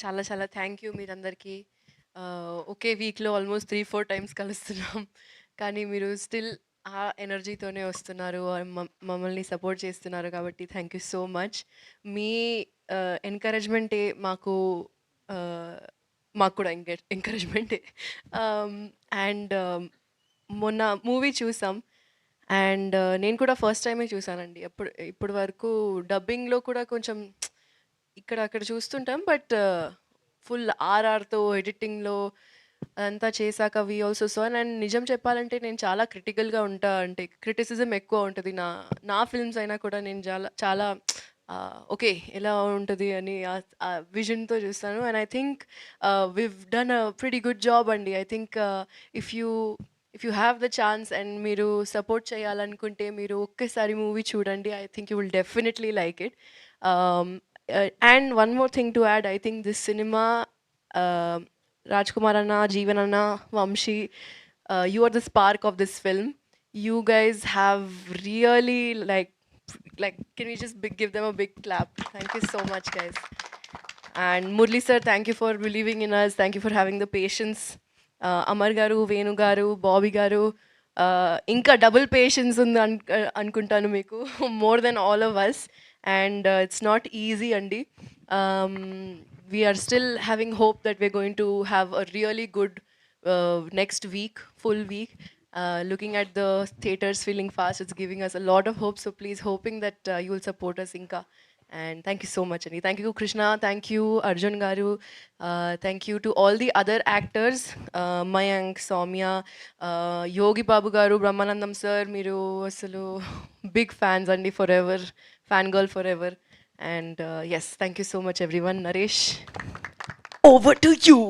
చాలా చాలా thank you మీరందరికీ. ఒకే వీక్‌లో ఆల్మోస్ట్ 3, 4 టైమ్స్ కలుస్తున్నాం. కానీ మీరు స్టిల్ ఆ ఎనర్జీతోనే వస్తున్నారు. మమ్మల్ని సపోర్ట్ చేస్తున్నారు కాబట్టి థ్యాంక్ యూ సో మచ్. మీ ఎంకరేజ్‌మెంటే ఆహ్, మాకు కూడా ఎంకరేజ్‌మెంటే. అండ్ మొన్న మూవీ చూసాం. నేను కూడా ఫస్ట్ టైమే చూసానండి. ఇప్పటి వరకు డబ్బింగ్‌లో కూడా కొంచెం ఇక్కడ అక్కడ చూస్తుంటాం. బట్ ఫుల్ ఆర్ఆర్‌తో ఎడిటింగ్‌లో అదంతా చేశాక వి ఆల్సో సా. అండ్ నిజం చెప్పాలంటే నేను చాలా క్రిటికల్‌గా ఉంటా. అంటే క్రిటిసిజం ఎక్కువ ఉంటది. నా నా ఫిల్మ్స్ అయినా కూడా నేను చాలా చాలా ఓకే. ఎలా ఉంటది అని ఆ విజన్‌తో చూస్తాను. And I think we've done a pretty good job అండి. I think if you if you have the chance and మీరు సపోర్ట్ చేయాలనుకుంటే మీరు ఒక్కసారి మూవీ చూడండి. I think you will definitely like it. And one more thing to add, I think this cinema, uh, Rajkumar Anna, Jeevan Anna, Vamshi, you are the spark of this film. You guys have really can we just give them a big clap? Thank you so much, guys. And Murli sir, thank you for believing in us. Thank you for having the patience. Amar garu, Venu garu, Bobby garu, ఇంకా double patience ఉంది అనుకుంటాను మీకు more than all of us. And it's not easy అండి. We are still having hope that we're going to have a really good next week, full week. Looking at the theaters filling fast, it's giving us a lot of hope. So please, hoping that you will support us, Inka. And thank you so much, Ani. Thank you, Krishna. Thank you, Arjun Garu. Thank you to all the other actors, Mayank, Soumya, Yogi Babu Garu, Brahmanandam sir. Miru asalu big fans andi forever, fangirl forever. And yes, thank you so much, everyone. Naresh, over to you.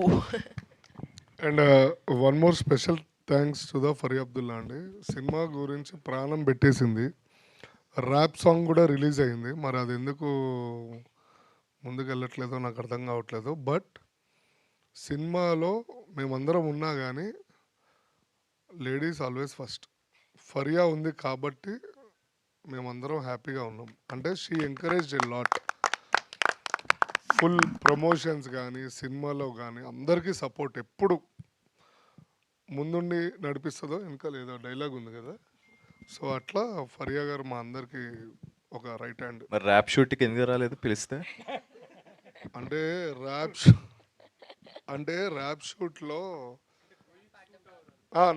And one more special thanks to the ఫరీ అబ్దుల్లా అండి. Cinema గురించి ప్రాణం పెట్టేసింది. Rap song కూడా release అయింది. మరి అది ఎందుకు ముందుకు వెళ్ళట్లేదో నాకు అర్థం కావట్లేదు. బట్ సినిమాలో మేమందరం ఉన్నా కానీ లేడీస్ ఆల్వేస్ ఫస్ట్. ఫరియా ఉంది కాబట్టి మేమందరం హ్యాపీగా ఉన్నాం. అంటే she encouraged a lot. Full promotions కానీ సినిమాలో కానీ అందరికీ సపోర్ట్ ఎప్పుడు ముందుండి నడిపిస్తుందో ఇంకా లేదా డైలాగ్ ఉంది కదా. సో అట్లా ఫరియా గారు మా అందరికి ఒక రైట్ హ్యాండ్. మరి ర్యాప్ షూట్కి ఎందుకు రాలేదు పిలిస్తే? అంటే ర్యాప్ షూట్లో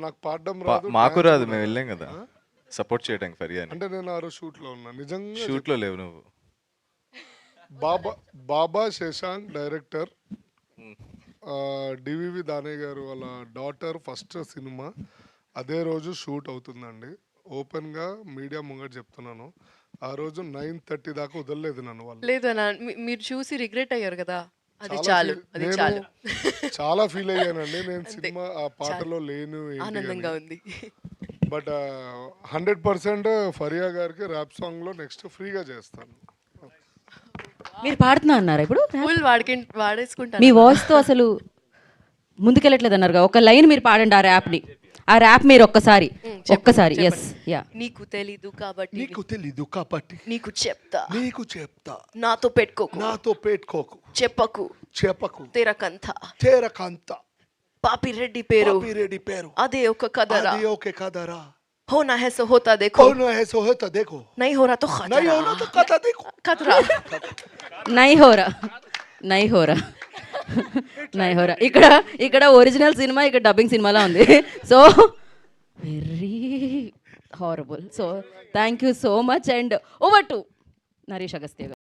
నాకు పాడడం రాదు, మాకు రాదు, మేము వెళ్ళాం కదా సపోర్ట్ చేయడానికి ఫరియా. అంటే నేను ఆ రోజు షూట్లో ఉన్నా. నిజంగా షూట్లో లేవు నువ్వు. బాబా శశాంక్ డైరెక్టర్, డివివి దానయ్య గారు వాళ్ళ డాటర్ ఫస్ట్ సినిమా అదే రోజు షూట్ అవుతుందండి. ఓపెన్గా మీడియా ముంగట చెప్తున్నాను. ఆ రోజు 9:30 దాకా వదలలేదు నన్ను వాళ్ళు. లేదు మీరు చూసి రిగ్రెట్ అయ్యారు కదా. అది చాలు, అది చాలు. చాలా ఫీల్ అయ్యానండి నేను. సినిమా ఆ పాటలో లేను, ఆనందంగా ఉంది. బట్ 100% ఫరియా గారికి ర్యాప్ సాంగ్లో నెక్స్ట్ ఫ్రీగా చేస్తాను. మీరు పాడుతున్నా అన్నారు ఇప్పుడు? ఫుల్ వాడేసుకుంటాను. మీ వాయిస్తో అసలు ముందుకెళ్ళట్లేదు అన్నారుగా. ఒక లైన్ మీరు పాడండి ఆ ర్యాప్ని. ఆ ర్యాప్ మీరు ఒక్కసారి. Yes yeah. నీకు తెలీదు కాబట్టి నీకు చెప్తా నాతో పెట్టుకోకు చెప్పకు తెరకంత పాపిరెడ్డి పేరు అదే ఒక కదరా. होना है सो होता देखो नहीं हो रहा तो खतरा नहीं हो रहा ఇక్కడ ఒరిజినల్ సినిమా, ఇక్కడ డబ్బింగ్ సినిమాలా ఉంది. So very horrible. So thank you so much and over to Naresh Agastya గారు.